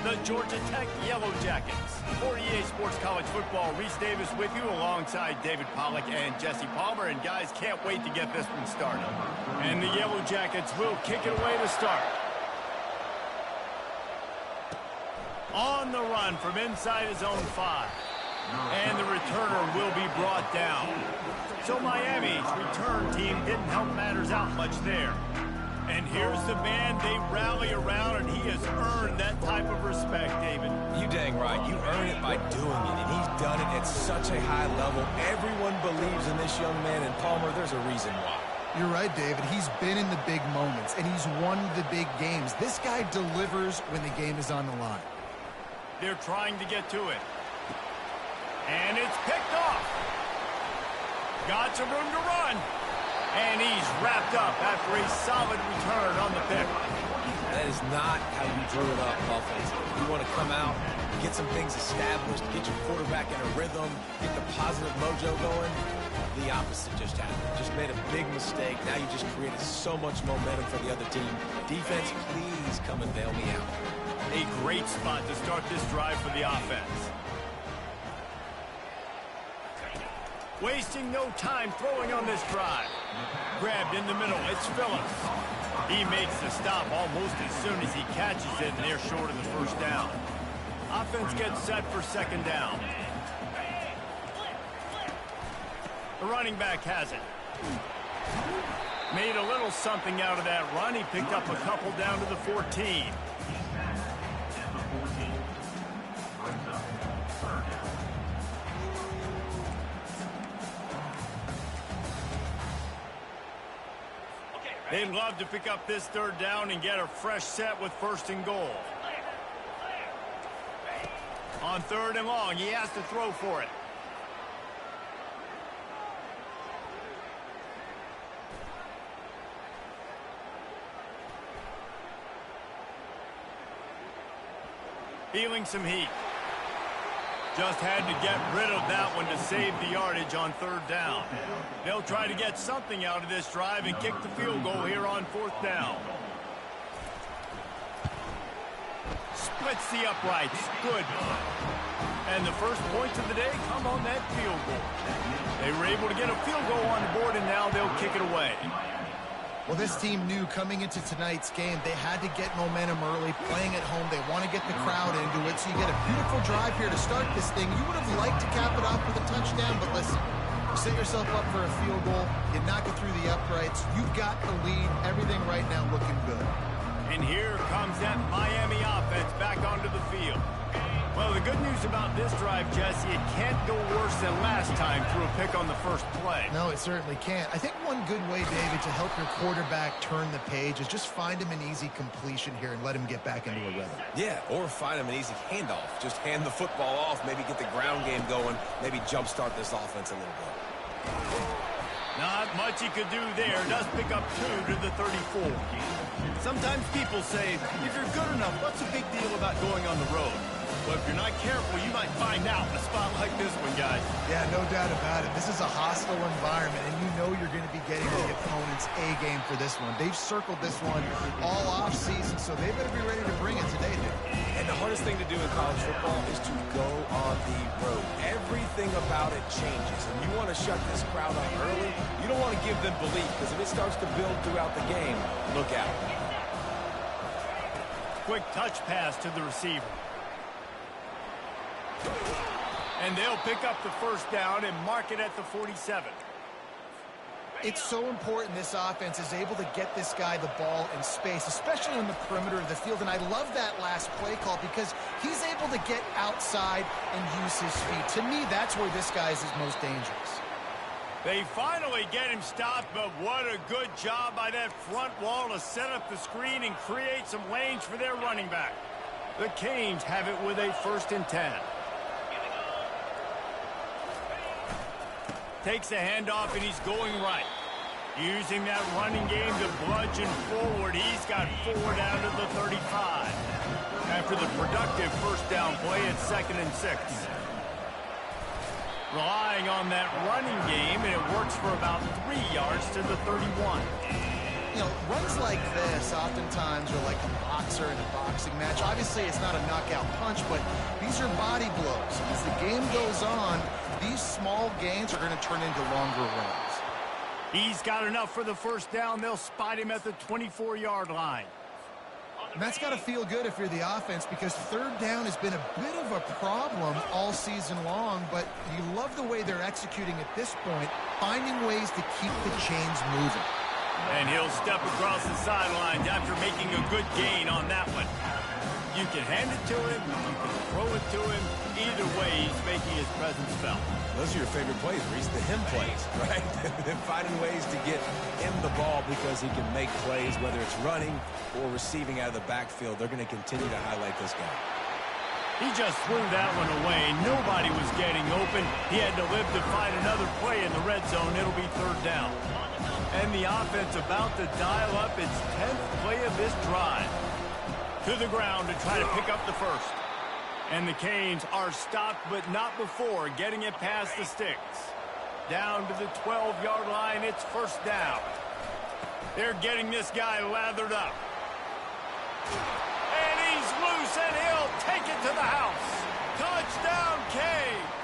the Georgia Tech Yellow Jackets. For EA Sports College Football, Reese Davis with you alongside David Pollack and Jesse Palmer. And guys, can't wait to get this one started. And the Yellow Jackets will kick it away to start. On the run from inside his own 5. And the returner will be brought down. So Miami's return team didn't help matters out much there. And here's the man they rally around, and he has earned that type of respect, David. You dang right. You earn it by doing it, and he's done it at such a high level. Everyone believes in this young man, and Palmer, there's a reason why. You're right, David. He's been in the big moments, and he's won the big games. This guy delivers when the game is on the line. They're trying to get to it. And it's picked off. Got some room to run. And he's wrapped up after a solid return on the pick. That is not how you drew it up offensively. You want to come out, get some things established, get your quarterback in a rhythm, get the positive mojo going. The opposite just happened. Just made a big mistake. Now you just created so much momentum for the other team. Defense, please come and bail me out. A great spot to start this drive for the offense. Wasting no time throwing on this drive. Grabbed in the middle, it's Phillips. He makes the stop almost as soon as he catches it, and they're short of the first down. Offense gets set for second down. The running back has it. Made a little something out of that run. He picked up a couple down to the 14. They'd love to pick up this third down and get a fresh set with first and goal. On third and long, he has to throw for it. Feeling some heat. Just had to get rid of that one to save the yardage on third down. They'll try to get something out of this drive and kick the field goal here on fourth down. Splits the uprights. Good. And the first points of the day come on that field goal. They were able to get a field goal on the board, and now they'll kick it away. Well, this team knew coming into tonight's game they had to get momentum early, playing at home. They want to get the crowd into it, so you get a beautiful drive here to start this thing. You would have liked to cap it off with a touchdown, but listen, you set yourself up for a field goal, you knock it through the uprights, you've got the lead, everything right now looking good. And here comes that Miami offense back onto the field. Well, the good news about this drive, Jesse, it can't go worse than last time through a pick on the first play. No, it certainly can't. I think one good way, David, to help your quarterback turn the page is just find him an easy completion here and let him get back into a rhythm. Yeah, or find him an easy handoff. Just hand the football off, maybe get the ground game going, maybe jumpstart this offense a little bit. Not much he could do there. Does pick up 2 to the 34. Sometimes people say, if you're good enough, what's the big deal about going on the road? But if you're not careful, you might find out in a spot like this one, guys. Yeah, no doubt about it. This is a hostile environment, and you know you're going to be getting the opponent's A-game for this one. They've circled this one all off-season, so they better be ready to bring it today, dude. And the hardest thing to do in college football is to go on the road. Everything about it changes, and you want to shut this crowd up early. You don't want to give them belief, because if it starts to build throughout the game, look out. Quick touch pass to the receiver. And they'll pick up the first down and mark it at the 47. It's so important this offense is able to get this guy the ball in space, especially on the perimeter of the field. And I love that last play call because he's able to get outside and use his feet. To me, that's where this guy is his most dangerous. They finally get him stopped, but what a good job by that front wall to set up the screen and create some lanes for their running back. The Canes have it with a 1st and 10. Takes a handoff, and he's going right. Using that running game to bludgeon forward. He's got 4 down to the 35. After the productive first down play, it's 2nd and 6. Relying on that running game, and it works for about 3 yards to the 31. You know, runs like this oftentimes are like a boxer in a boxing match. Obviously, it's not a knockout punch, but these are body blows. As the game goes on, these small gains are going to turn into longer runs. He's got enough for the first down. They'll spot him at the 24-yard line. And that's got to feel good if you're the offense, because third down has been a bit of a problem all season long, but you love the way they're executing at this point, finding ways to keep the chains moving. And he'll step across the sidelines after making a good gain on that one. You can hand it to him, you can throw it to him. Either way, he's making his presence felt. Those are your favorite plays, Reese, the him plays, right? Finding ways to get him the ball because he can make plays, whether it's running or receiving out of the backfield. They're going to continue to highlight this guy. He just threw that one away. Nobody was getting open. He had to live to find another play in the red zone. It'll be third down. And the offense about to dial up its 10th play of this drive. To the ground to try to pick up the first. And the Canes are stopped, but not before getting it past the sticks. Down to the 12-yard line, it's first down. They're getting this guy lathered up. And he's loose, and he'll take it to the house. Touchdown, Canes!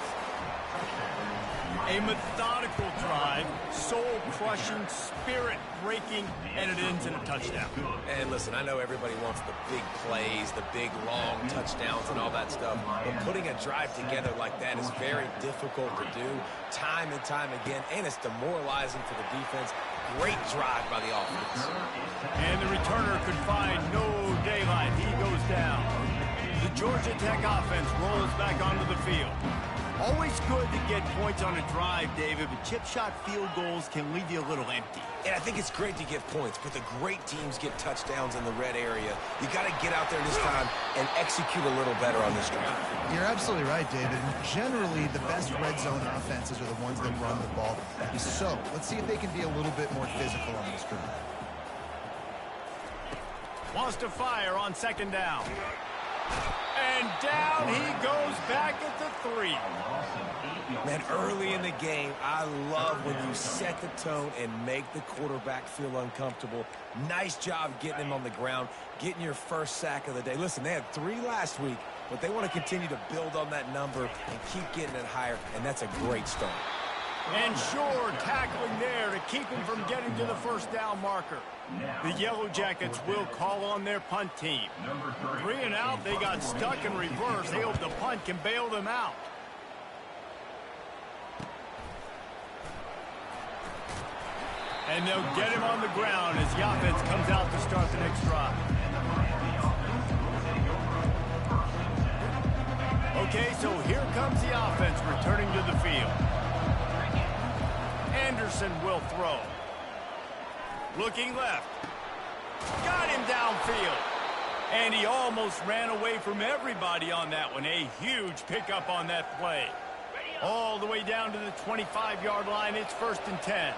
A methodical drive, soul-crushing, spirit-breaking, and it ends in a touchdown. And listen, I know everybody wants the big plays, the big, long touchdowns and all that stuff, but putting a drive together like that is very difficult to do time and time again, and it's demoralizing for the defense. Great drive by the offense. And the returner could find no daylight. He goes down. The Georgia Tech offense rolls back onto the field. Always good to get points on a drive, David, but chip shot field goals can leave you a little empty. And I think it's great to get points, but the great teams get touchdowns in the red area. You got to get out there this time and execute a little better on this drive. You're absolutely right, David. Generally, the best red zone offenses are the ones that run the ball. So, let's see if they can be a little bit more physical on this drive. Wants to fire on second down. And down he goes back at the 3. Man, early in the game, I love when you set the tone and make the quarterback feel uncomfortable. Nice job getting him on the ground, getting your first sack of the day. Listen, they had 3 last week, but they want to continue to build on that number and keep getting it higher, and that's a great start. And sure, tackling there to keep him from getting to the first down marker. The Yellow Jackets will call on their punt team. 3 and out, they got stuck in reverse. They hope the punt can bail them out. And they'll get him on the ground as the offense comes out to start the next drive. Okay, so here comes the offense returning to the field. Anderson will throw. Looking left. Got him downfield. And he almost ran away from everybody on that one. A huge pickup on that play. All the way down to the 25-yard line. It's first and 10.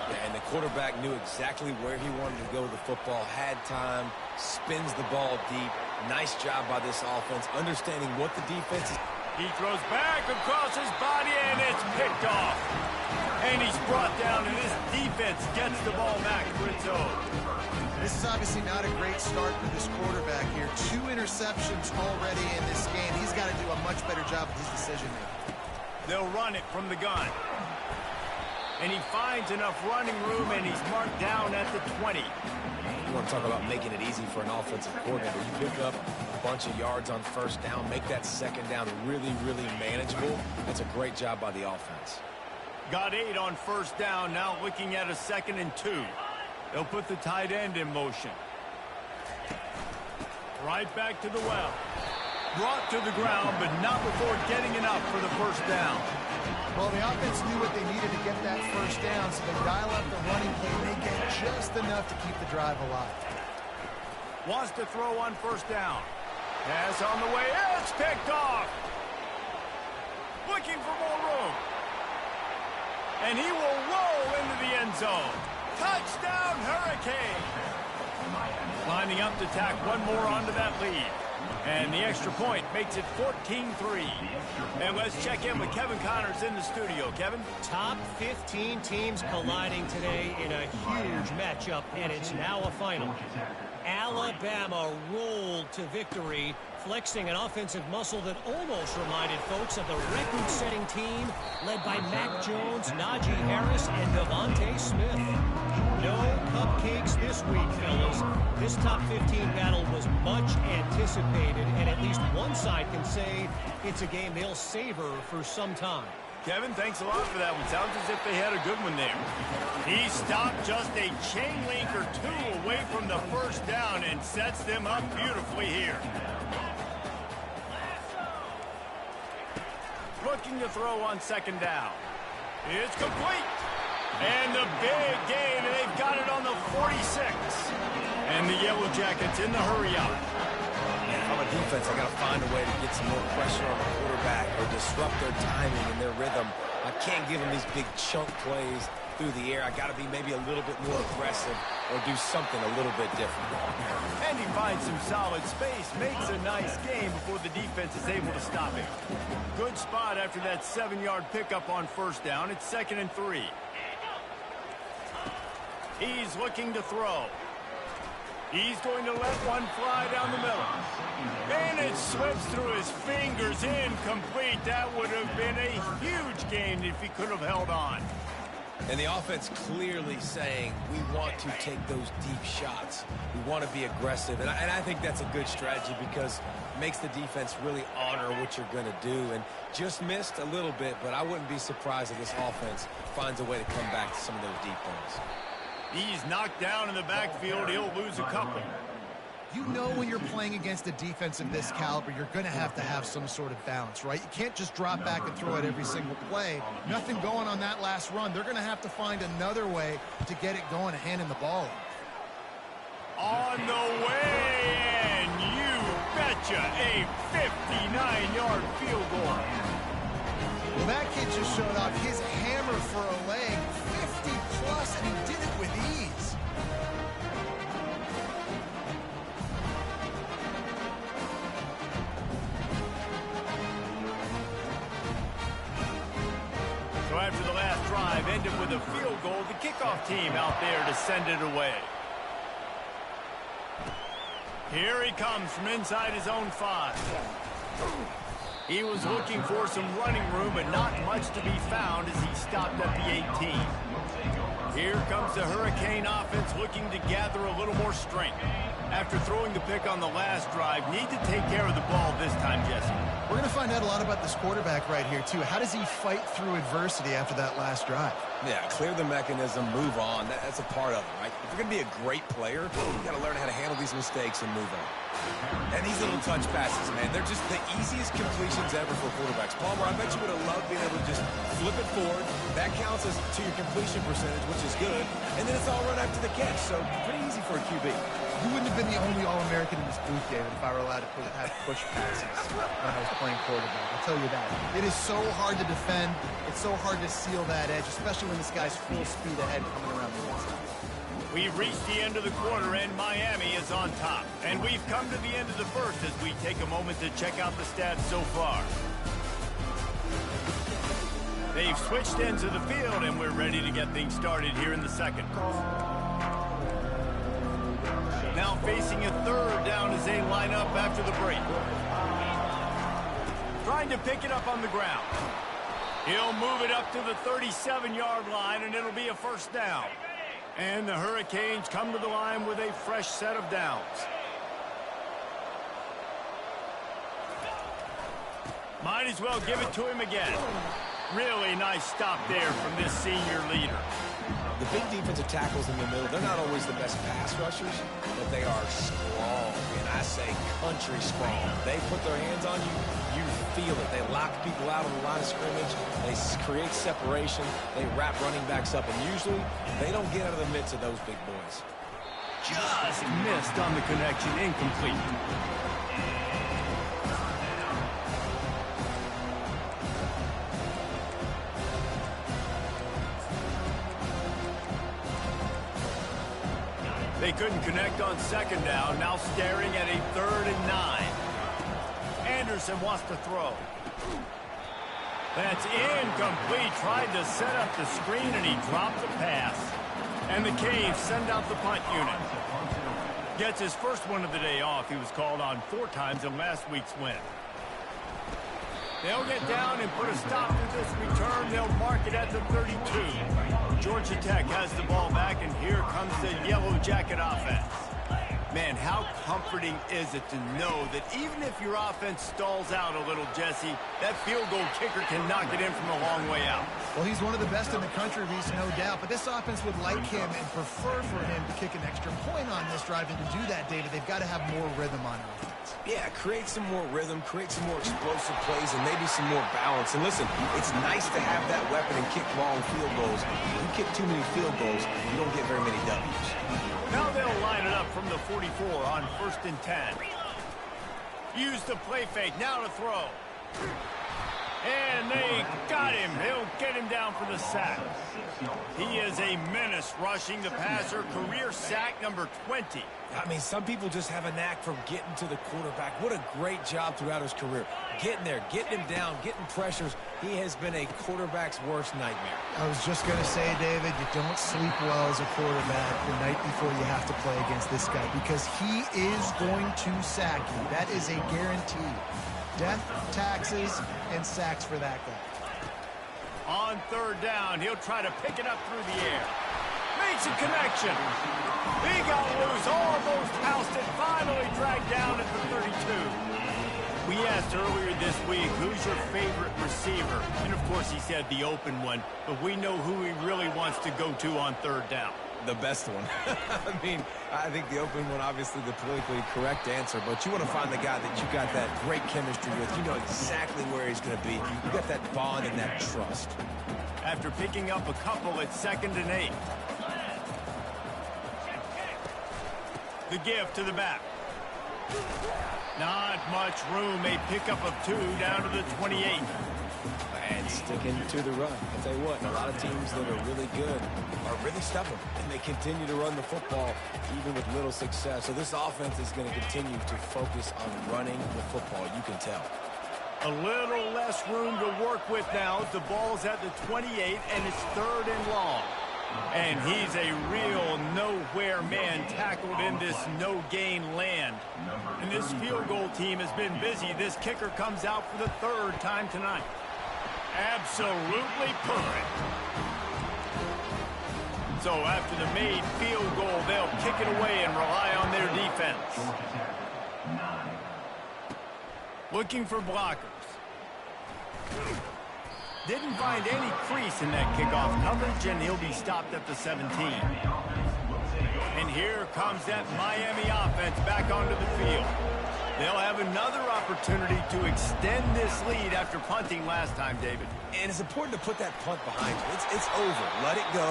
Yeah, and the quarterback knew exactly where he wanted to go with the football, had time, spins the ball deep. Nice job by this offense, understanding what the defense is. He throws back across his body, and it's picked off. And he's brought down, and this defense gets the ball back for its own. This is obviously not a great start for this quarterback here. 2 interceptions already in this game. He's got to do a much better job with his decision-making. They'll run it from the gun. And he finds enough running room, and he's marked down at the 20. You want to talk about making it easy for an offensive coordinator. You pick up a bunch of yards on first down, make that second down really, really manageable. That's a great job by the offense. Got 8 on first down, now looking at a 2nd and 2. They'll put the tight end in motion. Right back to the well. Brought to the ground, but not before getting enough for the first down. Well, the offense knew what they needed to get that first down, so they dial up the running play, and they get just enough to keep the drive alive. Wants to throw on first down. Pass on the way. It's picked off. Looking for more room. And he will roll into the end zone. Touchdown, Hurricane. Lining up to tack one more onto that lead. And the extra point makes it 14-3. And let's check in with Kevin Connors in the studio. Kevin? Top 15 teams colliding today in a huge matchup, and it's now a final. Alabama rolled to victory, flexing an offensive muscle that almost reminded folks of the record-setting team led by Mac Jones, Najee Harris, and Devontae Smith. No cupcakes this week, fellas. This top 15 battle was much anticipated, and at least one side can say it's a game they'll savor for some time. Kevin, thanks a lot for that one. Sounds as if they had a good one there. He stopped just a chain link or two away from the first down and sets them up beautifully here. Looking to throw on second down. It's complete. And the big gain, and they've got it on the 46. And the Yellow Jackets in the hurry-up. If I'm a defense, I got to find a way to get some more pressure on the quarterback or disrupt their timing and their rhythm. I can't give them these big chunk plays through the air. I got to be maybe a little bit more aggressive or do something a little bit different. And he finds some solid space, makes a nice game before the defense is able to stop him. Good spot after that 7-yard pickup on first down. It's 2nd and 3. He's looking to throw. He's going to let one fly down the middle. And it slips through his fingers, incomplete. That would have been a huge gain if he could have held on. And the offense clearly saying, we want to take those deep shots. We want to be aggressive. And I think that's a good strategy because it makes the defense really honor what you're going to do. And just missed a little bit, but I wouldn't be surprised if this offense finds a way to come back to some of those deep ones. He's knocked down in the backfield. He'll lose a couple. You know when you're playing against a defense of this caliber, you're going to have some sort of balance, right? You can't just drop back and throw it every single play. Nothing going on that last run. They're going to have to find another way to get it going and handing the ball off. On the way, and you betcha, a 59-yard field goal. Well, that kid just showed off his hammer for a leg, 50-plus, and he did it with ease. So after the last drive ended with a field goal, the kickoff team out there to send it away. Here he comes from inside his own 5. He was looking for some running room, but not much to be found as he stopped at the 18. Here comes the Hurricane offense looking to gather a little more strength. After throwing the pick on the last drive, need to take care of the ball this time, Jesse. We're going to find out a lot about this quarterback right here, too. How does he fight through adversity after that last drive? Yeah, clear the mechanism, move on. That's a part of it, right? If you're going to be a great player, you got to learn how to handle these mistakes and move on. And these little touch passes, man, they're just the easiest completions ever for quarterbacks. Palmer, I bet you would have loved being able to just flip it forward. That counts as to your completion percentage, which is good. And then it's all run after the catch, so pretty easy for a QB. You wouldn't have been the only All-American in this booth, David, if I were allowed to have push passes when I was playing quarterback. I'll tell you that. It is so hard to defend. It's so hard to seal that edge, especially when this guy's full speed ahead coming around the inside. We've reached the end of the quarter, and Miami is on top. And we've come to the end of the first as we take a moment to check out the stats so far. They've switched ends of the field, and we're ready to get things started here in the second. Now facing a third down as they line up after the break. Trying to pick it up on the ground. He'll move it up to the 37-yard line, and it'll be a first down. And the Hurricanes come to the line with a fresh set of downs. Might as well give it to him again. Really nice stop there from this senior leader. The big defensive tackles in the middle, they're not always the best pass rushers, but they are strong, and I say country strong. They put their hands on you, you feel it. They lock people out on the line of scrimmage. They create separation. They wrap running backs up, and usually they don't get out of the midst of those big boys. Just missed on the connection, incomplete. They couldn't connect on second down, now staring at a 3rd and 9. Anderson wants to throw. That's incomplete. Tried to set up the screen, and he dropped the pass. And the Caves send out the punt unit. Gets his first one of the day off. He was called on 4 times in last week's win. They'll get down and put a stop to this return. They'll mark it at the 32. Georgia Tech has the ball back, and here comes the Yellow Jacket offense. Man, how comforting is it to know that even if your offense stalls out a little, Jesse, that field goal kicker can knock it in from a long way out. Well, he's one of the best in the country, Reese, no doubt. But this offense would like him and prefer for him to kick an extra point on this drive. And to do that, David, they've got to have more rhythm on offense. Yeah, create some more rhythm, create some more explosive plays, and maybe some more balance. And listen, it's nice to have that weapon and kick long field goals. If you kick too many field goals, you don't get very many W's. Now they'll line it up from the 44 on 1st and 10. Use the play fake. Now to throw. And they got him. He'll get him down for the sack. He is a menace rushing the passer. Career sack number 20. I mean, some people just have a knack for getting to the quarterback. What a great job throughout his career. Getting there, getting him down, getting pressures. He has been a quarterback's worst nightmare. I was just going to say, David, you don't sleep well as a quarterback the night before you have to play against this guy because he is going to sack you. That is a guarantee. Death, taxes, and sacks for that guy. On 3rd down, he'll try to pick it up through the air. Makes a connection. He got loose, almost housed it, finally dragged down at the 32. We asked earlier this week, who's your favorite receiver? And of course he said the open one, but we know who he really wants to go to on 3rd down. The best one. I mean, I think the open one, obviously the politically correct answer, but you want to find the guy that you got that great chemistry with. You know exactly where he's going to be. You got that bond and that trust. After picking up a couple, it's 2nd and 8. The give to the back. Not much room. A pickup of 2 down to the 28. And sticking to the run. I'll tell you what, a lot of teams that are really good are really stubborn, and they continue to run the football even with little success. So this offense is going to continue to focus on running the football, you can tell. A little less room to work with now. The ball's at the 28, and it's 3rd and long. And he's a real nowhere man tackled in this no-gain land. And this field goal team has been busy. This kicker comes out for the 3rd time tonight. Absolutely perfect. So after the made field goal, they'll kick it away and rely on their defense. Looking for blockers. Didn't find any crease in that kickoff coverage, and he'll be stopped at the 17. And here comes that Miami offense back onto the field. They'll have another opportunity to extend this lead after punting last time, David. And it's important to put that punt behind you. It's over. Let it go.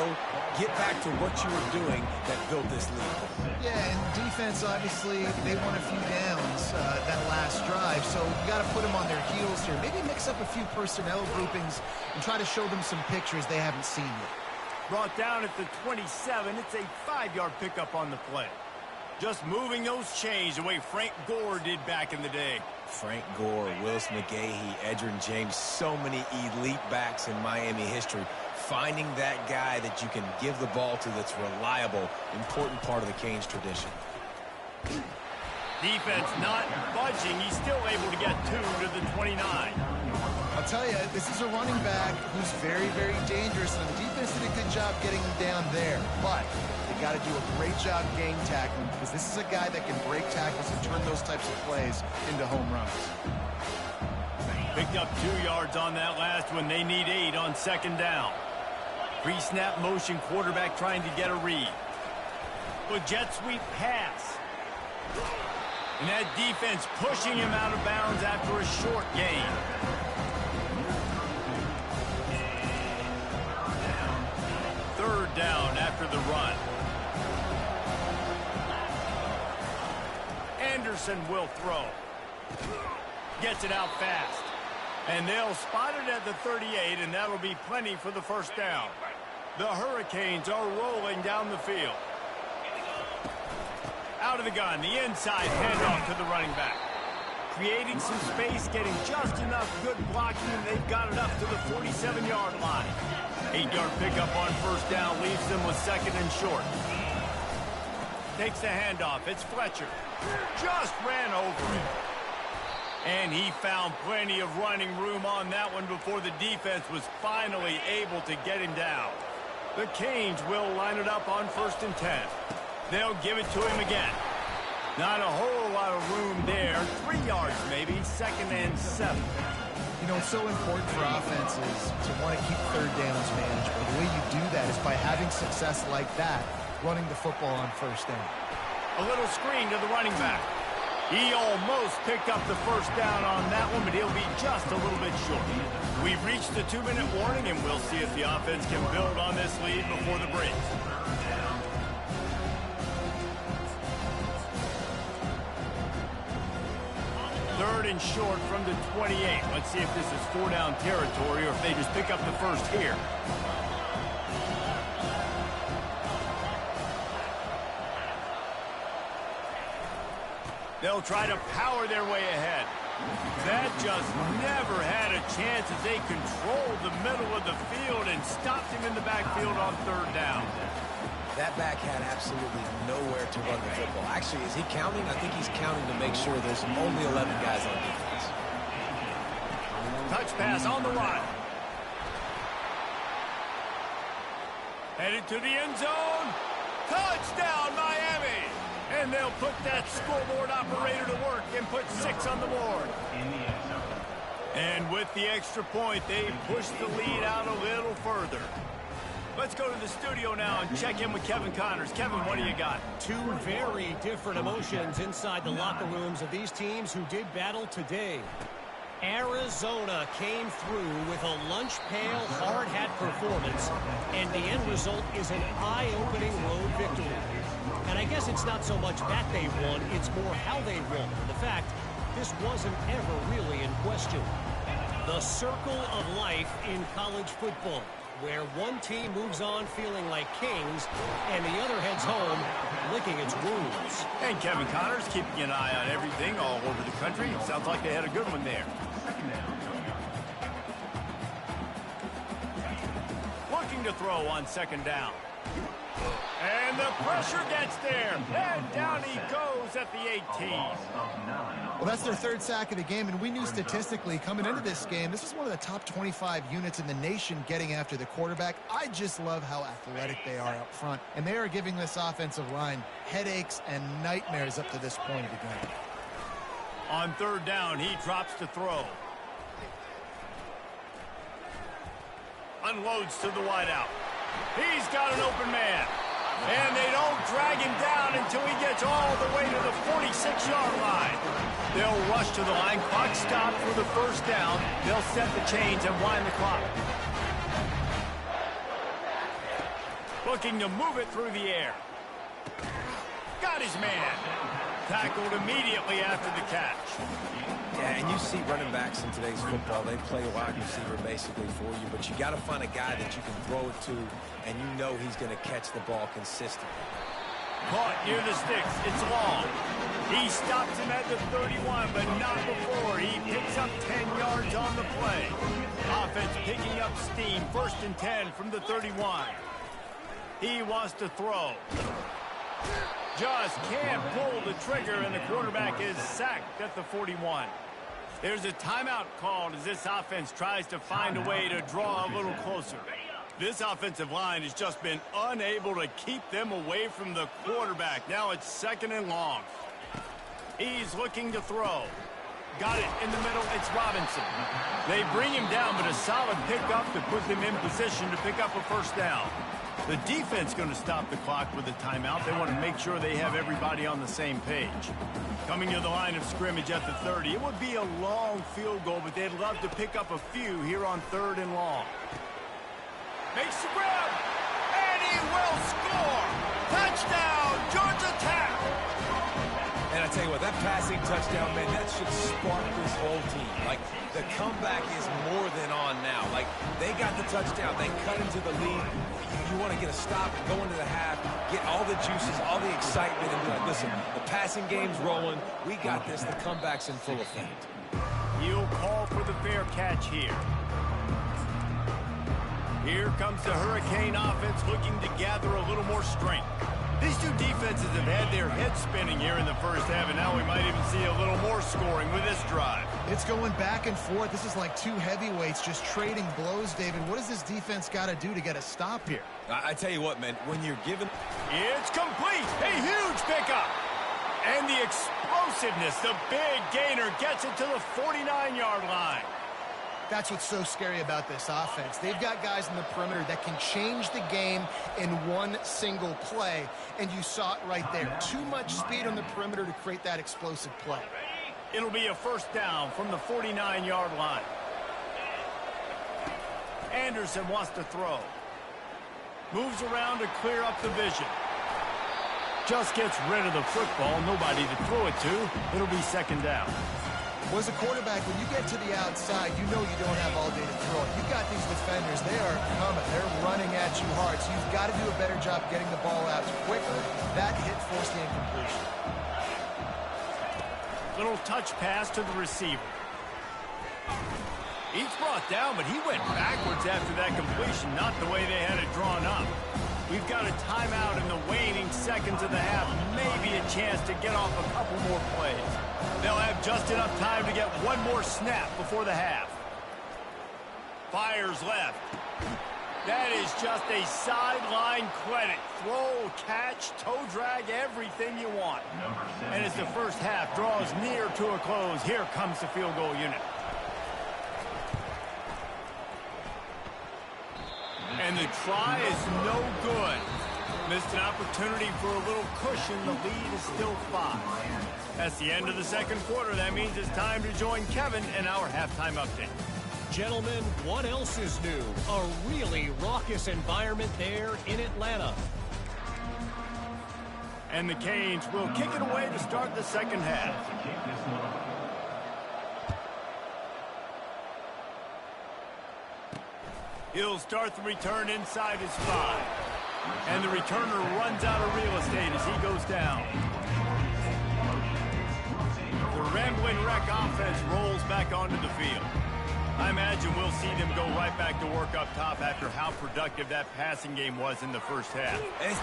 Get back to what you were doing that built this lead. Yeah, and defense, obviously, they won a few downs that last drive, so you got to put them on their heels here. Maybe mix up a few personnel groupings and try to show them some pictures they haven't seen yet. Brought down at the 27. It's a 5-yard pickup on the play. Just moving those chains the way Frank Gore did back in the day. Frank Gore, Willis McGahee, Edgerrin James, so many elite backs in Miami history. Finding that guy that you can give the ball to that's reliable, important part of the Canes tradition. Defense not budging. He's still able to get 2 to the 29. I'll tell you, this is a running back who's very, very dangerous, and the defense did a good job getting him down there. But they got to do a great job game tackling because this is a guy that can break tackles and turn those types of plays into home runs. Picked up 2 yards on that last one. They need 8 on 2nd down. Pre-snap motion quarterback trying to get a read. With jet sweep pass. And that defense pushing him out of bounds after a short gain. Third down after the run. Anderson will throw. Gets it out fast. And they'll spot it at the 38, and that'll be plenty for the 1st down. The Hurricanes are rolling down the field. Out of the gun, the inside handoff to the running back. creating some space, getting just enough good blocking, and they've got it up to the 47-yard line. 8-yard pickup on first down leaves them with second and short. Takes the handoff. It's Fletcher. Just ran over it. And he found plenty of running room on that one before the defense was finally able to get him down. The Canes will line it up on 1st and 10. They'll give it to him again. Not a whole lot of room there. 3 yards maybe. 2nd and 7. You know, it's so important for offenses to want to keep third downs manageable. The way you do that is by having success like that, running the football on first down. A little screen to the running back. He almost picked up the first down on that one, but he'll be just a little bit short. We've reached the 2-minute warning, and we'll see if the offense can build on this lead before the break. Third and short from the 28. Let's see if this is 4-down territory or if they just pick up the first here. They'll try to power their way ahead. That just never had a chance as they controlled the middle of the field and stopped him in the backfield on 3rd down. That back had absolutely nowhere to run the football. Actually, is he counting? I think he's counting to make sure there's only 11 guys on defense. Touch pass on the run. Headed to the end zone. Touchdown, Miami! And they'll put that scoreboard operator to work and put 6 on the board. And with the extra point, they push the lead out a little further. Let's go to the studio now and check in with Kevin Connors. Kevin, what do you got? Two very different emotions inside the locker rooms of these teams who did battle today. Arizona came through with a lunch pail hard hat performance, and the end result is an eye-opening road victory. And I guess it's not so much that they won, it's more how they won. The fact, this wasn't ever really in question. The circle of life in college football, where one team moves on feeling like kings and the other heads home licking its wounds. And Kevin Connors keeping an eye on everything all over the country. Sounds like they had a good one there. Looking to throw on 2nd down. And the pressure gets there. And down he goes at the 18. Well, that's their 3rd sack of the game, and we knew statistically coming into this game, this is one of the top 25 units in the nation getting after the quarterback. I just love how athletic they are up front, and they are giving this offensive line headaches and nightmares up to this point of the game. On 3rd down, he drops to throw. Unloads to the wideout. He's got an open man. And they don't drag him down until he gets all the way to the 46-yard line. They'll rush to the line. Clock stopped for the 1st down. They'll set the chains and wind the clock. Looking to move it through the air. Got his man. Tackled immediately after the catch. Yeah, and you see running backs in today's football, they play a wide receiver basically for you, but you got to find a guy that you can throw it to, and you know he's going to catch the ball consistently. Caught near the sticks. It's long. He stops him at the 31, but not before. He picks up 10 yards on the play. Offense picking up steam. 1st and 10 from the 31. He wants to throw. Just can't pull the trigger, and the quarterback is sacked at the 41. There's a timeout called as this offense tries to find a way to draw a little closer. This offensive line has just been unable to keep them away from the quarterback. Now it's 2nd and long. He's looking to throw. Got it in the middle. It's Robinson. They bring him down, but a solid pickup to put them in position to pick up a 1st down. The defense going to stop the clock with a timeout. They want to make sure they have everybody on the same page. Coming to the line of scrimmage at the 30. It would be a long field goal, but they'd love to pick up a few here on 3rd and long. Makes the grab, and he will score. Touchdown, Georgia Tech. And I tell you what, that passing touchdown, man, that should spark this whole team. Like, the comeback is more than on now. Like, they got the touchdown. They cut into the lead. You want to get a stop and go into the half, get all the juices, all the excitement, and be like, listen, the passing game's rolling. We got this. The comeback's in full effect. He'll call for the fair catch here. Here comes the Hurricane offense looking to gather a little more strength. These two defenses have had their heads spinning here in the first half, and now we might even see a little more scoring with this drive. It's going back and forth. This is like two heavyweights just trading blows, David. What does this defense got to do to get a stop here? I tell you what, man, when you're given... It's complete. A huge pickup. And the explosiveness, the big gainer gets it to the 49-yard line. That's what's so scary about this offense. They've got guys in the perimeter that can change the game in one single play, and you saw it right there. Too much speed on the perimeter to create that explosive play. It'll be a first down from the 49-yard line. Anderson wants to throw. Moves around to clear up the vision. Just gets rid of the football. Nobody to throw it to. It'll be second down. Well, as a quarterback, when you get to the outside, you know you don't have all day to throw it. You've got these defenders. They are coming. They're running at you hard. So you've got to do a better job getting the ball out quicker. That hit forced the incompletion. Little touch pass to the receiver. He's brought down, but he went backwards after that completion, not the way they had it drawn up. We've got a timeout in the waning seconds of the half. Maybe a chance to get off a couple more plays. They'll have just enough time to get one more snap before the half. Fires left. That is just a sideline credit. Throw, catch, toe drag, everything you want. And as the first half draws near to a close, here comes the field goal unit. And the try is no good. Missed an opportunity for a little cushion. The lead is still 5. That's the end of the second quarter. That means it's time to join Kevin in our halftime update. Gentlemen, what else is new? A really raucous environment there in Atlanta. And the Canes will kick it away to start the second half. He'll start the return inside his 5. And the returner runs out of real estate as he goes down. The Ramblin' Wreck offense rolls back onto the field. I imagine we'll see them go right back to work up top after how productive that passing game was in the first half. And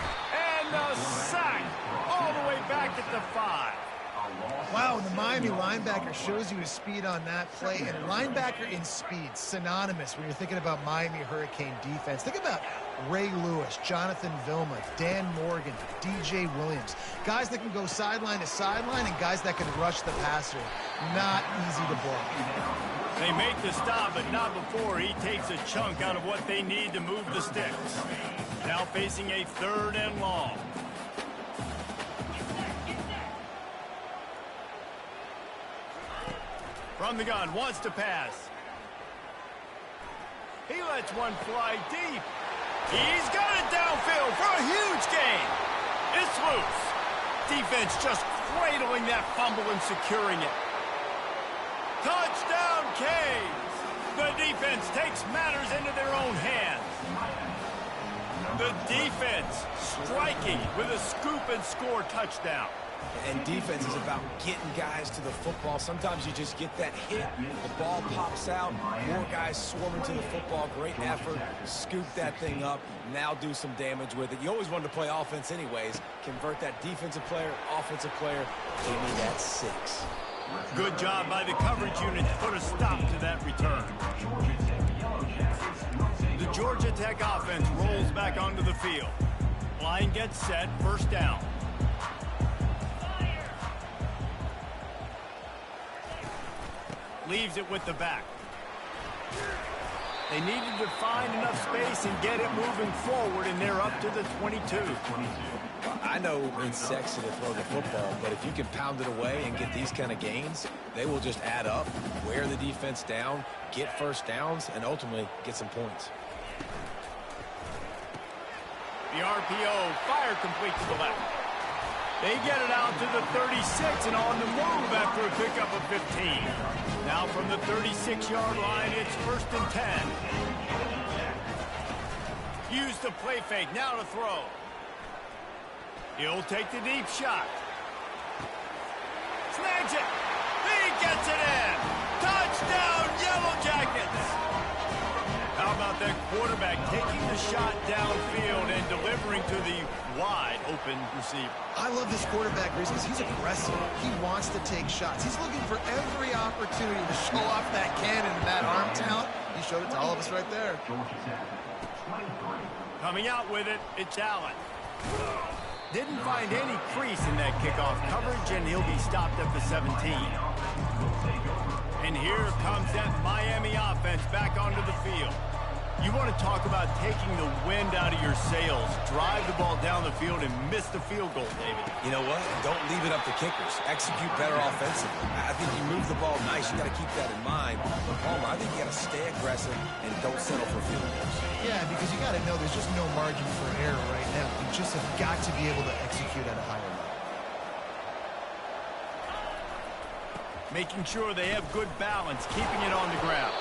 the sack all the way back at the 5. Wow, the Miami linebacker shows you his speed on that play. And linebacker in speed, synonymous when you're thinking about Miami Hurricane defense. Think about Ray Lewis, Jonathan Vilma, Dan Morgan, DJ Williams. Guys that can go sideline to sideline and guys that can rush the passer. Not easy to block. They make the stop, but not before he takes a chunk out of what they need to move the sticks. Now facing a 3rd and long. From the gun, wants to pass. He lets one fly deep. He's got it downfield for a huge gain. It's loose. Defense just cradling that fumble and securing it. Touchdown, Canes. The defense takes matters into their own hands. The defense striking with a scoop and score touchdown. And defense is about getting guys to the football. Sometimes you just get that hit, the ball pops out, more guys swarming to the football. Great effort, scoop that thing up, now do some damage with it. You always wanted to play offense anyways. Convert that defensive player, offensive player, give me that 6. Good job by the coverage unit to put a stop to that return. The Georgia Tech offense rolls back onto the field. Line gets set, first down. Leaves it with the back. They needed to find enough space and get it moving forward, and they're up to the 22. I know it's sexy to throw the football, but if you can pound it away and get these kind of gains, they will just add up, wear the defense down, get first downs, and ultimately get some points. The RPO, fire complete to the left. They get it out to the 36 and on the move after a pickup of 15. Now from the 36-yard line, it's 1st and 10. Use the play fake, now to throw. He'll take the deep shot. Snags it. He gets it in. Touchdown, Yellow Jackets. How about that quarterback taking the shot downfield and delivering to the wide open receiver? I love this quarterback because he's aggressive. He wants to take shots. He's looking for every opportunity to show off that cannon and that arm talent. He showed it to all of us right there. Coming out with it, it's Allen. Didn't find any crease in that kickoff coverage, and he'll be stopped at the 17. And here comes that Miami offense back onto the field. You want to talk about taking the wind out of your sails. Drive the ball down the field and miss the field goal, David. You know what? Don't leave it up to kickers. Execute better offensively. I think you move the ball nice. You got to keep that in mind. But Palmer, I think you got to stay aggressive and don't settle for field goals. Yeah, because you got to know there's just no margin for error right now. You just have got to be able to execute at a higher level. Making sure they have good balance, keeping it on the ground.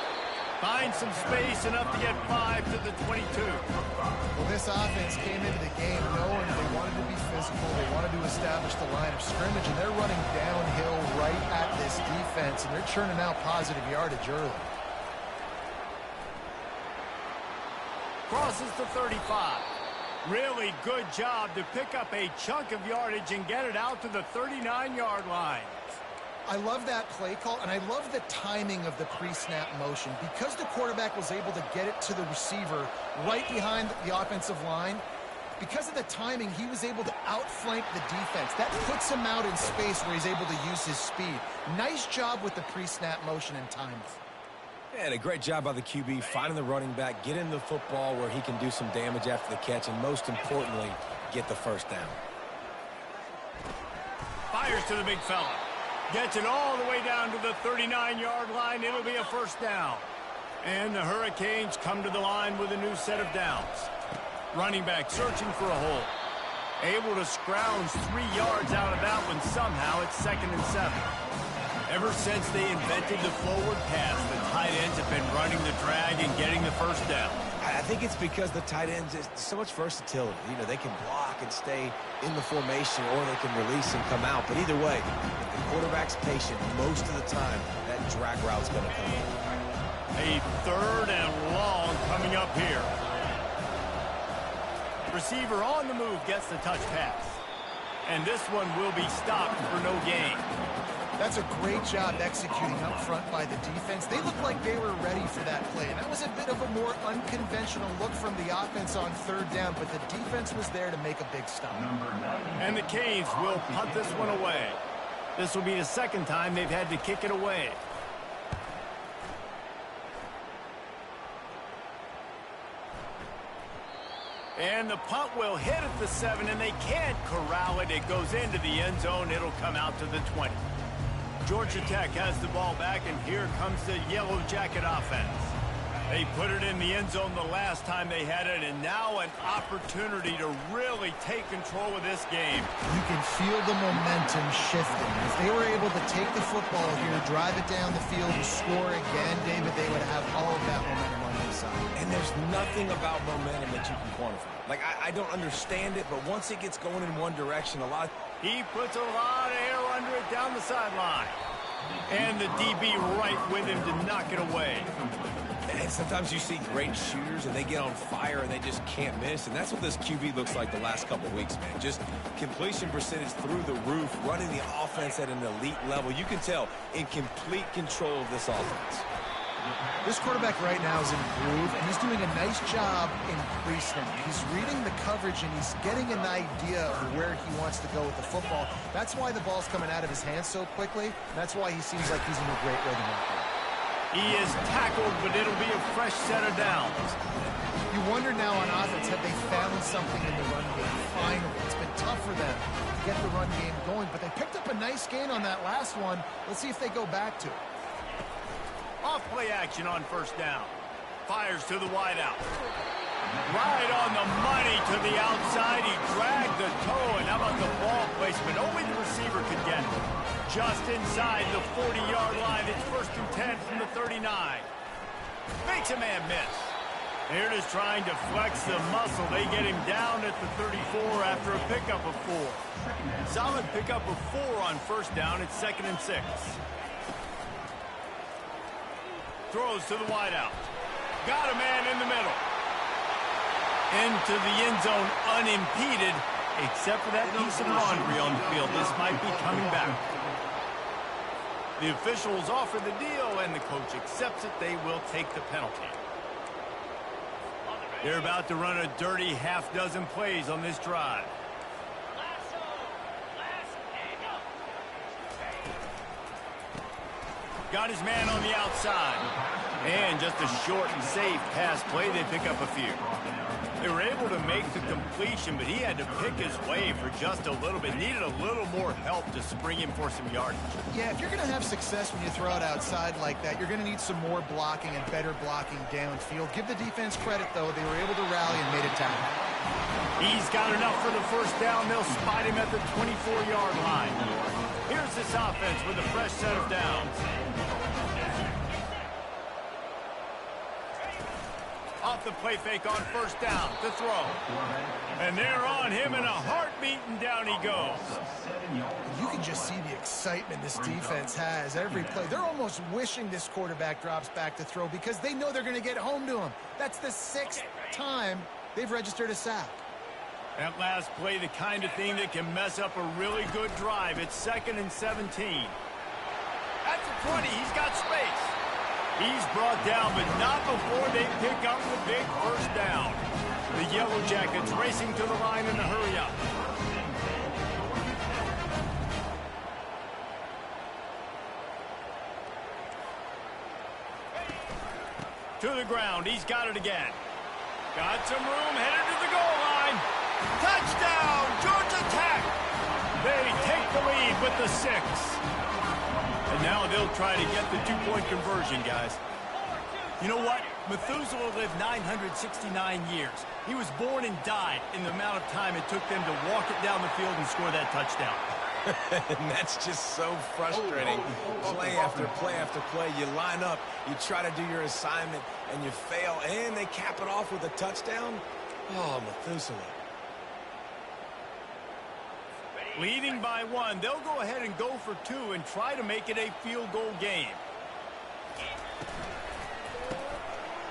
Find some space, enough to get 5 to the 22. Well, this offense came into the game knowing they wanted to be physical. They wanted to establish the line of scrimmage, and they're running downhill right at this defense, and they're churning out positive yardage early. Crosses the 35. Really good job to pick up a chunk of yardage and get it out to the 39-yard line. I love that play call, and I love the timing of the pre-snap motion. Because the quarterback was able to get it to the receiver right behind the offensive line, because of the timing, he was able to outflank the defense. That puts him out in space where he's able to use his speed. Nice job with the pre-snap motion and timing. Yeah, and a great job by the QB finding the running back, getting the football where he can do some damage after the catch, and most importantly, get the first down. Fires to the big fella. Gets it all the way down to the 39-yard line. It'll be a first down. And the Hurricanes come to the line with a new set of downs. Running back searching for a hole. Able to scrounge 3 yards out of that one somehow. It's 2nd and 7. Ever since they invented the forward pass, the tight ends have been running the drag and getting the first down. I think it's because the tight ends is so much versatility. You know, they can block and stay in the formation, or they can release and come out. But either way, if the quarterback's patient, most of the time, that drag route's going to come in. A 3rd and long coming up here. Receiver on the move gets the touch pass. And this one will be stopped for no gain. That's a great job executing up front by the defense. They looked like they were ready for that play. And that was a bit of a more unconventional look from the offense on 3rd down, but the defense was there to make a big stop. And the Canes will punt this one away. This will be the 2nd time they've had to kick it away. And the punt will hit at the 7, and they can't corral it. It goes into the end zone. It'll come out to the 20. Georgia Tech has the ball back, and here comes the Yellow Jacket offense. They put it in the end zone the last time they had it, and now an opportunity to really take control of this game. You can feel the momentum shifting. If they were able to take the football here, drive it down the field, and score again, David, they would have all of that momentum on their side. And there's nothing about momentum that you can quantify. Like, I don't understand it, but once it gets going in one direction, He puts a lot of air under it down the sideline. And the DB right with him to knock it away. And sometimes you see great shooters, and they get on fire, and they just can't miss. And that's what this QB looks like the last couple of weeks, man. Just completion percentage through the roof, running the offense at an elite level. You can tell in complete control of this offense. This quarterback right now is in a groove, and he's doing a nice job in pre-snap. He's reading the coverage, and he's getting an idea of where he wants to go with the football. That's why the ball's coming out of his hands so quickly. That's why he seems like he's in a great rhythm right now. He is tackled, but it'll be a fresh set of downs. You wonder now on offense, have they found something in the run game? Finally, it's been tough for them to get the run game going, but they picked up a nice gain on that last one. Let's see if they go back to it. Off play action on 1st down. Fires to the wideout. Right on the money to the outside. He dragged the toe, and how about the ball placement? Only the receiver could get it. Just inside the 40-yard line. It's 1st and 10 from the 39. Makes a man miss. They're just trying to flex the muscle. They get him down at the 34 after a pickup of 4. Solid pickup of 4 on 1st down. It's 2nd and 6. Throws to the wideout. Got a man in the middle. Into the end zone unimpeded, except for that piece of laundry on the field. This might be coming back. The officials offer the deal, and the coach accepts it. They will take the penalty. They're about to run a dirty half-dozen plays on this drive. Got his man on the outside. And just a short and safe pass play. They pick up a few. They were able to make the completion, but he had to pick his way for just a little bit. Needed a little more help to spring him for some yardage. Yeah, if you're going to have success when you throw it outside like that, you're going to need some more blocking and better blocking downfield. Give the defense credit, though. They were able to rally and made a tackle. He's got enough for the 1st down. They'll spot him at the 24-yard line. Here's this offense with a fresh set of downs. Off the play fake on 1st down to throw. And they're on him in a heartbeat, and down he goes. You can just see the excitement this defense has every play. They're almost wishing this quarterback drops back to throw because they know they're going to get home to him. That's the 6th time they've registered a sack. That last play, the kind of thing that can mess up a really good drive. It's 2nd and 17. At the 20, he's got space. He's brought down, but not before they pick up the big 1st down. The Yellow Jackets racing to the line in a hurry up. To the ground. He's got it again. Got some room, headed to the goal line. Touchdown, Georgia Tech. They take the lead with the 6. And now they'll try to get the 2-point conversion, guys. You know what? Methuselah lived 969 years. He was born and died in the amount of time it took them to walk it down the field and score that touchdown. And that's just so frustrating. Play after play after play. You line up, you try to do your assignment, and you fail, and they cap it off with a touchdown? Oh, Methuselah. Leading by 1, they'll go ahead and go for 2 and try to make it a field goal game.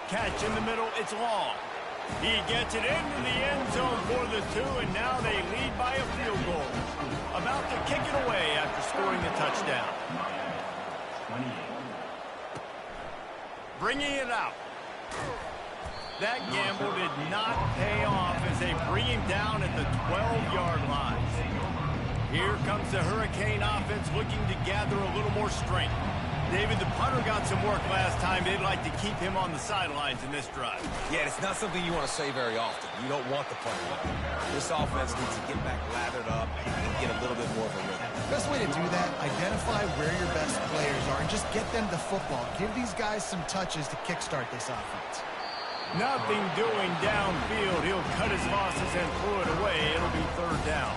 Catch in the middle, it's long. He gets it into the end zone for the 2, and now they lead by a field goal. About to kick it away after scoring the touchdown. Bringing it out. That gamble did not pay off as they bring him down at the 12-yard line. Here comes the Hurricane offense looking to gather a little more strength. David, the punter got some work last time. They'd like to keep him on the sidelines in this drive. Yeah, it's not something you want to say very often. You don't want the punter. This offense needs to get back lathered up and get a little bit more of a rhythm. Best way to do that, identify where your best players are and just get them the football. Give these guys some touches to kickstart this offense. Nothing doing downfield. He'll cut his losses and throw it away. It'll be 3rd down.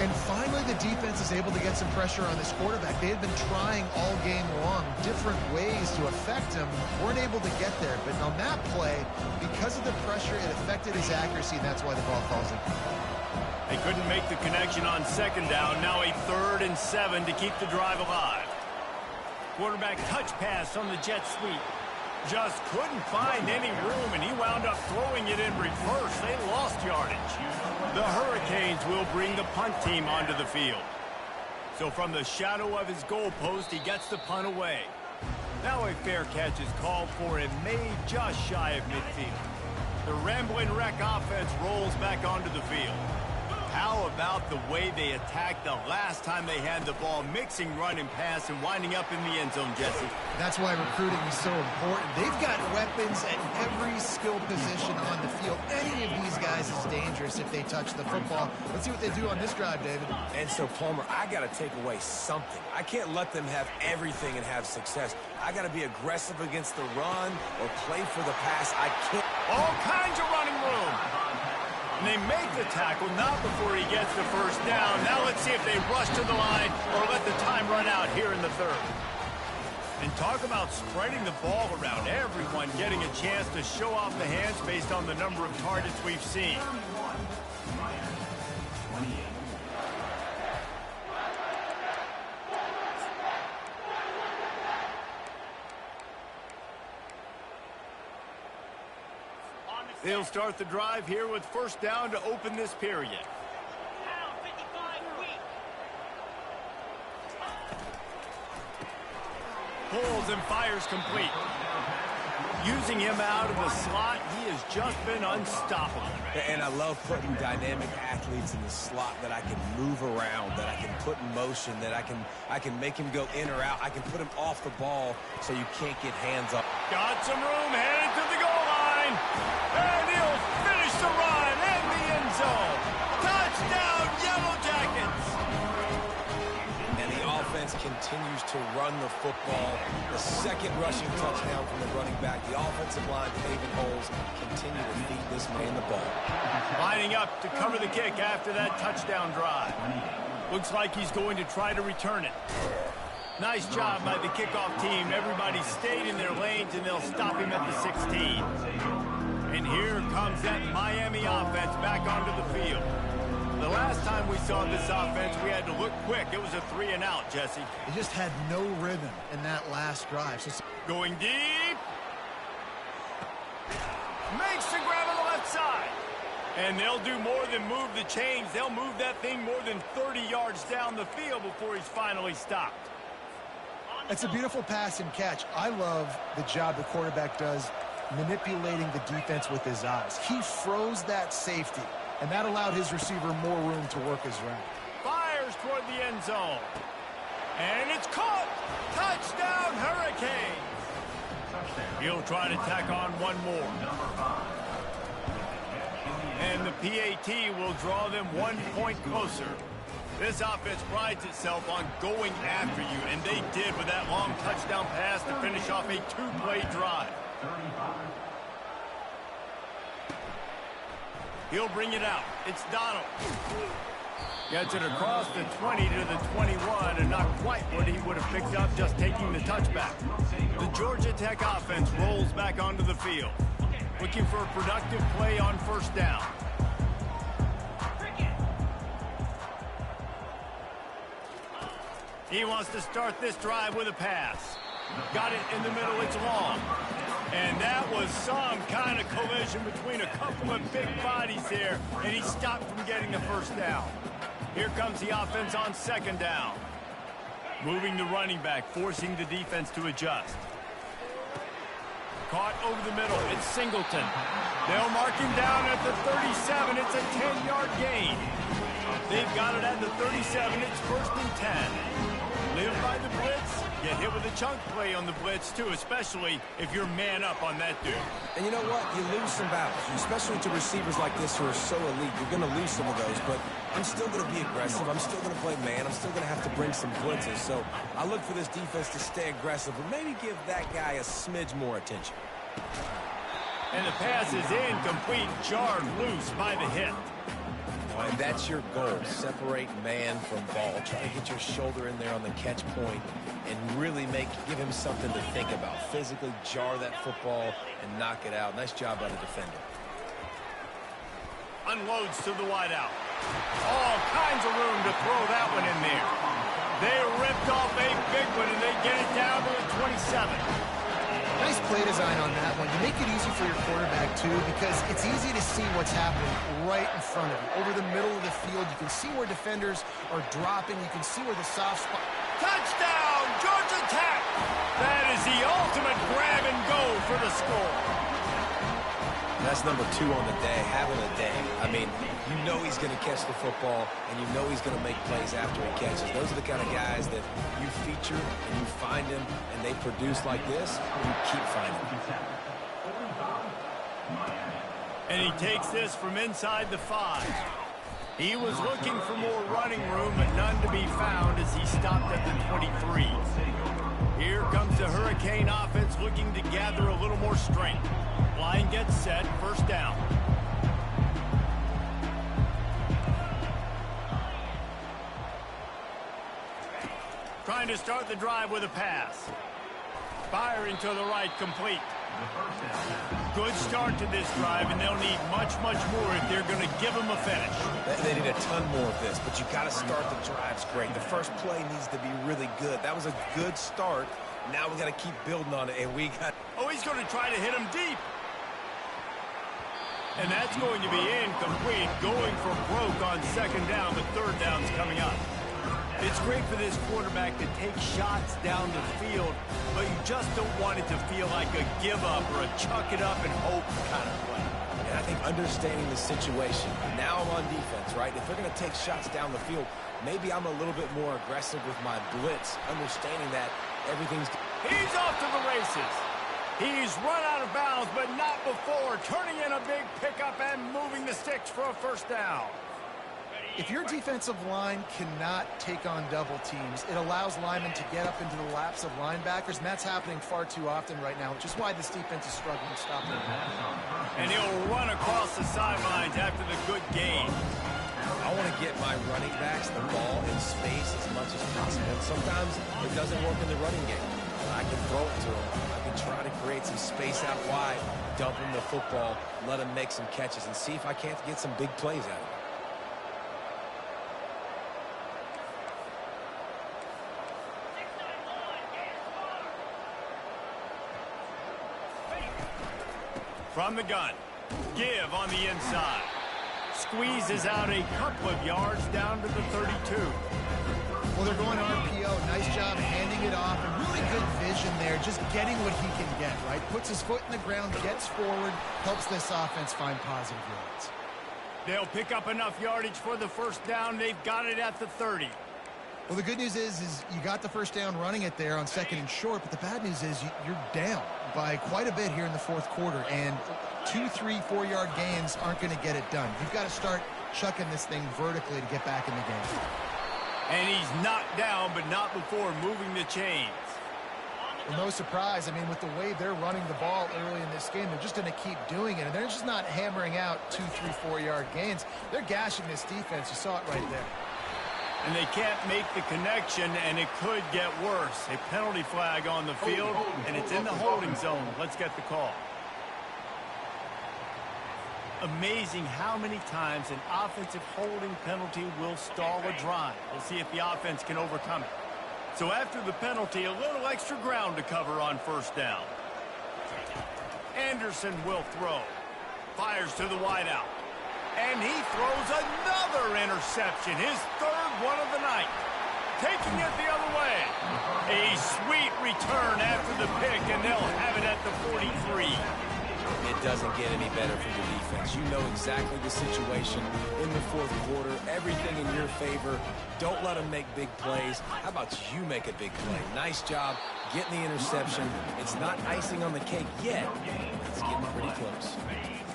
And finally, the defense is able to get some pressure on this quarterback. They had been trying all game long different ways to affect him. Weren't able to get there. But on that play, because of the pressure, it affected his accuracy, and that's why the ball falls in. They couldn't make the connection on 2nd down. Now a 3rd and 7 to keep the drive alive. Quarterback touch pass on the jet sweep. Just couldn't find any room, and he wound up throwing it in reverse. They lost yardage. The Hurricanes will bring the punt team onto the field. So from the shadow of his goalpost, he gets the punt away. Now a fair catch is called for and made just shy of midfield. The Rambling Wreck offense rolls back onto the field. How about the way they attacked the last time they had the ball, mixing run and pass and winding up in the end zone, Jesse? That's why recruiting is so important. They've got weapons at every skill position on the field. Any of these guys is dangerous if they touch the football. Let's see what they do on this drive, David. And so, Palmer, I got to take away something. I can't let them have everything and have success. I got to be aggressive against the run or play for the pass. I can't. All kinds of running room. And they make the tackle, not before he gets the first down. Now let's see if they rush to the line or let the time run out here in the third. And talk about spreading the ball around. Everyone getting a chance to show off the hands based on the number of targets we've seen. They'll start the drive here with first down to open this period. Pulls and fires complete. Using him out of the slot, he has just been unstoppable. And I love putting dynamic athletes in the slot that I can move around, that I can put in motion, that I can make him go in or out. I can put him off the ball so you can't get hands up. Got some room, headed to the goal line. And he'll finish the run in the end zone. Touchdown, Yellow Jackets. And the offense continues to run the football. The second rushing touchdown from the running back. The offensive line paving holes. Continue to feed this man the ball. Lining up to cover the kick after that touchdown drive. Looks like he's going to try to return it. Nice job by the kickoff team. Everybody stayed in their lanes, and they'll stop him at the 16. And here comes that Miami offense back onto the field. The last time we saw this offense, we had to look quick. It was a 3-and-out, Jesse. They just had no rhythm in that last drive. So going deep. Makes the grab on the left side. And they'll do more than move the chains. They'll move that thing more than 30 yards down the field before he's finally stopped. It's a beautiful pass and catch. I love the job the quarterback does manipulating the defense with his eyes. He froze that safety, and that allowed his receiver more room to work his route. Fires toward the end zone. And it's caught. Touchdown, Hurricanes. He'll try to tack on one more. And the PAT will draw them 1 point closer. This offense prides itself on going after you, and they did with that long touchdown pass to finish off a 2-play drive. He'll bring it out. It's Donald. Gets it across the 20 to the 21, and not quite what he would have picked up just taking the touchback. The Georgia Tech offense rolls back onto the field, looking for a productive play on first down. He wants to start this drive with a pass. Got it in the middle, it's long. And that was some kind of collision between a couple of big bodies there, and he stopped from getting the first down. Here comes the offense on second down. Moving the running back, forcing the defense to adjust. Caught over the middle, it's Singleton. They'll mark him down at the 37, it's a 10-yard gain. They've got it at the 37, it's 1st and 10. Live by the blitz, get hit with a chunk play on the blitz too, especially if you're man up on that dude. And you know what? You lose some battles, especially to receivers like this who are so elite. You're going to lose some of those, but I'm still going to be aggressive. I'm still going to play man. I'm still going to have to bring some blitzes. So I look for this defense to stay aggressive, but maybe give that guy a smidge more attention. And the pass is incomplete, jarred loose by the hit. And that's your goal. Separate man from ball. Try to get your shoulder in there on the catch point and really give him something to think about. Physically jar that football and knock it out. Nice job by the defender. Unloads to the wideout. All kinds of room to throw that one in there. They ripped off a big one, and they get it down to the 27. Nice play design on that one. You make it easy for your quarterback, too, because it's easy to see what's happening right in front of you. Over the middle of the field, you can see where defenders are dropping. You can see where the soft spot... Touchdown, Georgia Tech! That is the ultimate grab and go for the score. That's number 2 on the day, having a day. I mean, you know he's going to catch the football, and you know he's going to make plays after he catches. Those are the kind of guys that you feature and you find them, and they produce like this, you keep finding them. And he takes this from inside the 5. He was looking for more running room, but none to be found as he stopped at the 23. Here comes the Hurricane offense looking to gather a little more strength. Line gets set, first down. Trying to start the drive with a pass. Firing to the right, complete. Good start to this drive, and they'll need much, much more if they're going to give them a finish. They need a ton more of this, but you got to start the drives great. The first play needs to be really good. That was a good start. Now we got to keep building on it, and we got... Oh, he's going to try to hit him deep. And that's going to be incomplete, going for broke on second down. The third down's coming up. It's great for this quarterback to take shots down the field, but you just don't want it to feel like a give-up or a chuck-it-up-and-hope kind of play. And I think understanding the situation, now I'm on defense, right? If they're going to take shots down the field, maybe I'm a little bit more aggressive with my blitz, understanding that everything's... He's off to the races. He's run out of bounds, but not before, turning in a big pickup and moving the sticks for a first down. If your defensive line cannot take on double teams, it allows linemen to get up into the laps of linebackers, and that's happening far too often right now, which is why this defense is struggling to stop them. And he'll run across the sidelines after the good gain. I want to get my running backs the ball in space as much as possible. And sometimes it doesn't work in the running game. I can throw it to them. I can try to create some space out wide, dump him the football, let him make some catches, and see if I can't get some big plays out of it. From the gun, give on the inside. Squeezes out a couple of yards down to the 32. Well, they're going RPO. Nice job handing it off. And really good vision there, just getting what he can get, right? Puts his foot in the ground, gets forward, helps this offense find positive yards. They'll pick up enough yardage for the first down. They've got it at the 30. Well, the good news is you got the first down running it there on second and short, but the bad news is you're down by quite a bit here in the fourth quarter, and 2, 3, 4-yard gains aren't going to get it done. You've got to start chucking this thing vertically to get back in the game. And he's knocked down, but not before moving the chains. Well, no surprise. I mean, with the way they're running the ball early in this game, they're just going to keep doing it, and they're just not hammering out 2, 3, 4-yard gains. They're gashing this defense. You saw it right there. And they can't make the connection, and it could get worse. A penalty flag on the field, and it's in the holding zone. Let's get the call. Amazing how many times an offensive holding penalty will stall a drive. We'll see if the offense can overcome it. So after the penalty, a little extra ground to cover on first down. Anderson will throw. Fires to the wideout. And he throws another interception, his third one of the night. Taking it the other way. A sweet return after the pick, and they'll have it at the 43. It doesn't get any better for the defense. You know exactly the situation in the fourth quarter. Everything in your favor. Don't let them make big plays. How about you make a big play? Nice job getting the interception. It's not icing on the cake yet. It's getting pretty close.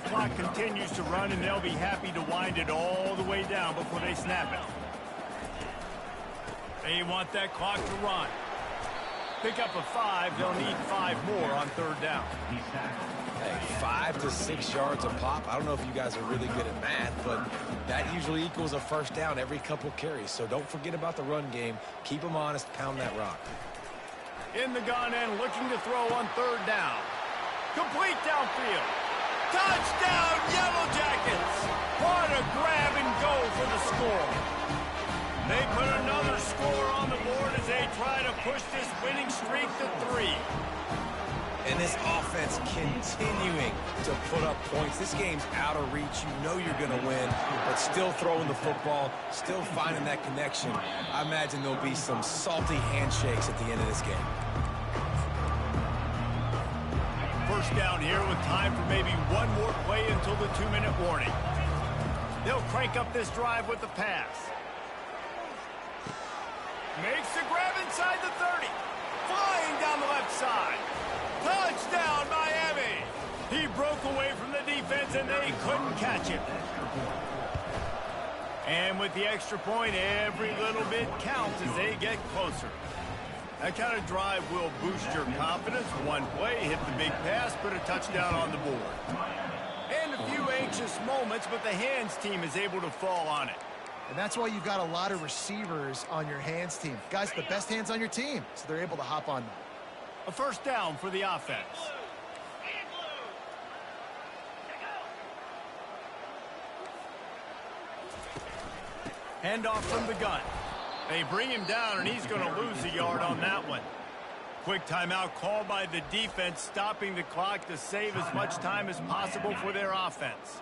Clock continues to run, and they'll be happy to wind it all the way down before they snap it. They want that clock to run. Pick up a 5. They'll need 5 more on third down. Hey, 5 to 6 yards a pop. I don't know if you guys are really good at math, but that usually equals a first down every couple carries. So don't forget about the run game. Keep them honest. Pound that rock. In the gun and looking to throw on third down. Complete downfield. Touchdown, Yellow Jackets! What a grab and go for the score. They put another score on the board as they try to push this winning streak to 3. And this offense continuing to put up points. This game's out of reach. You know you're going to win, but still throwing the football, still finding that connection. I imagine there'll be some salty handshakes at the end of this game. first down here with time for maybe one more play until the 2-minute warning. They'll crank up this drive with the pass. Makes the grab inside the 30. Flying down the left side. Touchdown, Miami! He broke away from the defense, and they couldn't catch him. And with the extra point, every little bit counts as they get closer. That kind of drive will boost your confidence. One play, hit the big pass, put a touchdown on the board. And a few anxious moments, but the hands team is able to fall on it. And that's why you've got a lot of receivers on your hands team. Guys, the best hands on your team, so they're able to hop on them. A first down for the offense. Handoff from the gun. They bring him down, and he's going to lose a yard on that one. Quick timeout called by the defense, stopping the clock to save as much time as possible for their offense.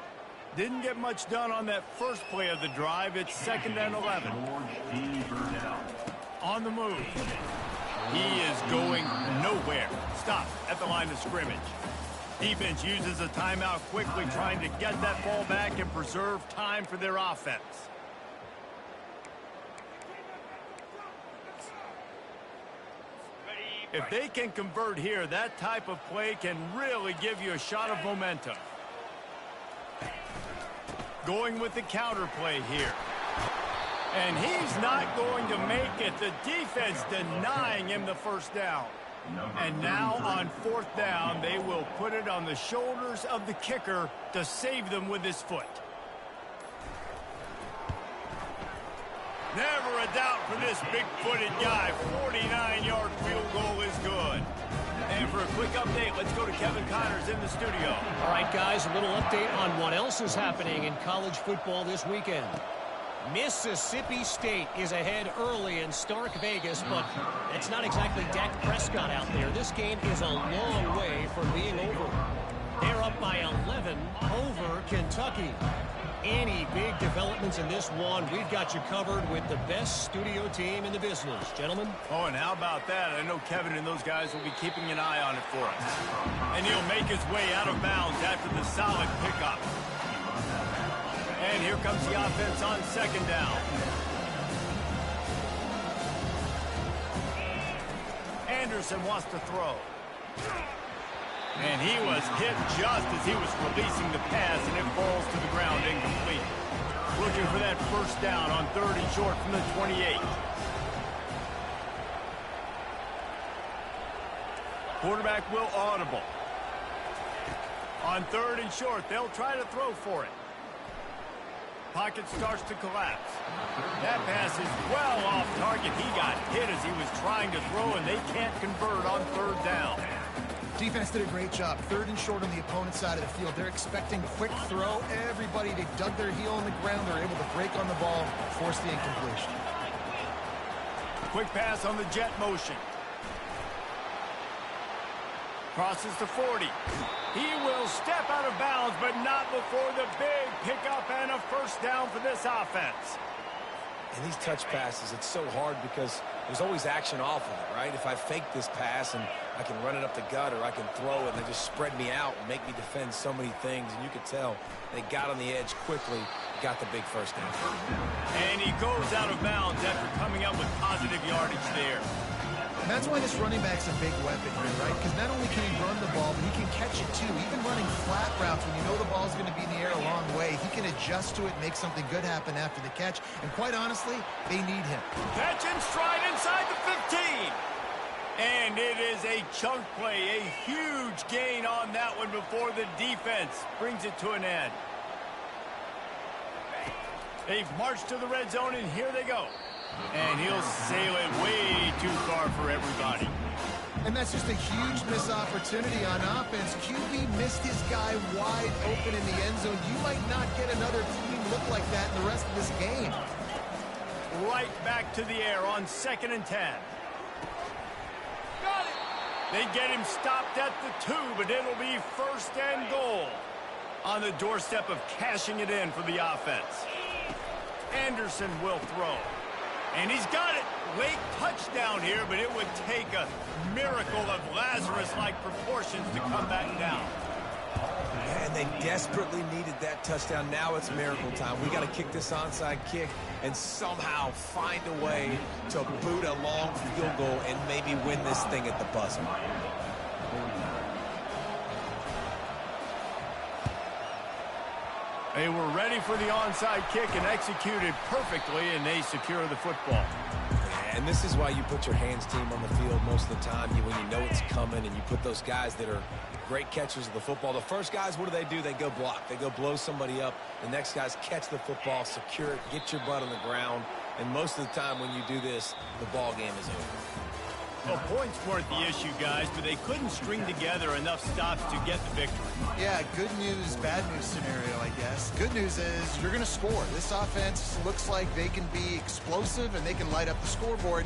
Didn't get much done on that first play of the drive. It's 2nd and 11. On the move. He is going nowhere. Stop at the line of scrimmage. Defense uses a timeout quickly, trying to get that ball back and preserve time for their offense. If they can convert here, that type of play can really give you a shot of momentum. Going with the counter play here. And he's not going to make it. The defense denying him the first down. And now on 4th down, they will put it on the shoulders of the kicker to save them with his foot. Never a doubt for this big-footed guy. 49-yard field goal is good. And for a quick update, let's go to Kevin Connors in the studio. All right, guys, a little update on what else is happening in college football this weekend. Mississippi State is ahead early in Stark Vegas, but it's not exactly Dak Prescott out there. This game is a long way from being over. They're up by 11 over Kentucky. Any big developments in this one, we've got you covered with the best studio team in the business. Gentlemen? Oh, and how about that? I know Kevin and those guys will be keeping an eye on it for us. And he'll make his way out of bounds after the solid pickup. And here comes the offense on 2nd down. Anderson wants to throw. And he was hit just as he was releasing the pass, and it falls to the ground incomplete. Looking for that first down on 3rd and short from the 28. Quarterback will audible. On 3rd and short, they'll try to throw for it. Pocket starts to collapse. That pass is well off target. He got hit as he was trying to throw, and they can't convert on 3rd down. Defense did a great job. 3rd and short on the opponent's side of the field. They're expecting quick throw. Everybody, they dug their heel on the ground. They're able to break on the ball, force the incompletion. Quick pass on the jet motion. Crosses to 40. He will step out of bounds, but not before the big pickup and a first down for this offense. And these touch passes, it's so hard because there's always action off of it, right? If I fake this pass and I can run it up the gut or I can throw it and they just spread me out and make me defend so many things. And you could tell they got on the edge quickly, got the big first down. And he goes out of bounds after coming up with positive yardage there. And that's why this running back's a big weapon here, right? Because not only can he run the ball, but he can catch it too. Even running flat routes when you know the ball's going to be in the air a long way, he can adjust to it, make something good happen after the catch. And quite honestly, they need him. Catch and stride inside the 15. And it is a chunk play, a huge gain on that one before the defense brings it to an end. They've marched to the red zone, and here they go. And he'll sail it way too far for everybody. And that's just a huge missed opportunity on offense. QB missed his guy wide open in the end zone. You might not get another clean look like that in the rest of this game. Right back to the air on 2nd and 10. Got it. They get him stopped at the 2, but it'll be 1st and goal. On the doorstep of cashing it in for the offense. Anderson will throw. And he's got it. Late touchdown here, but it would take a miracle of Lazarus-like proportions to come back down. Yeah, and they desperately needed that touchdown. Now it's miracle time. We got to kick this onside kick and somehow find a way to boot a long field goal and maybe win this thing at the buzzer. They were ready for the onside kick and executed perfectly, and they secure the football. And this is why you put your hands team on the field most of the time when you know it's coming, and you put those guys that are great catchers of the football. The first guys, what do? They go block. They go blow somebody up. The next guys catch the football, secure it, get your butt on the ground. And most of the time when you do this, the ball game is over. Well, points weren't the issue, guys, but they couldn't string together enough stops to get the victory. Yeah, good news, bad news scenario, I guess. Good news is you're going to score. This offense looks like they can be explosive and they can light up the scoreboard.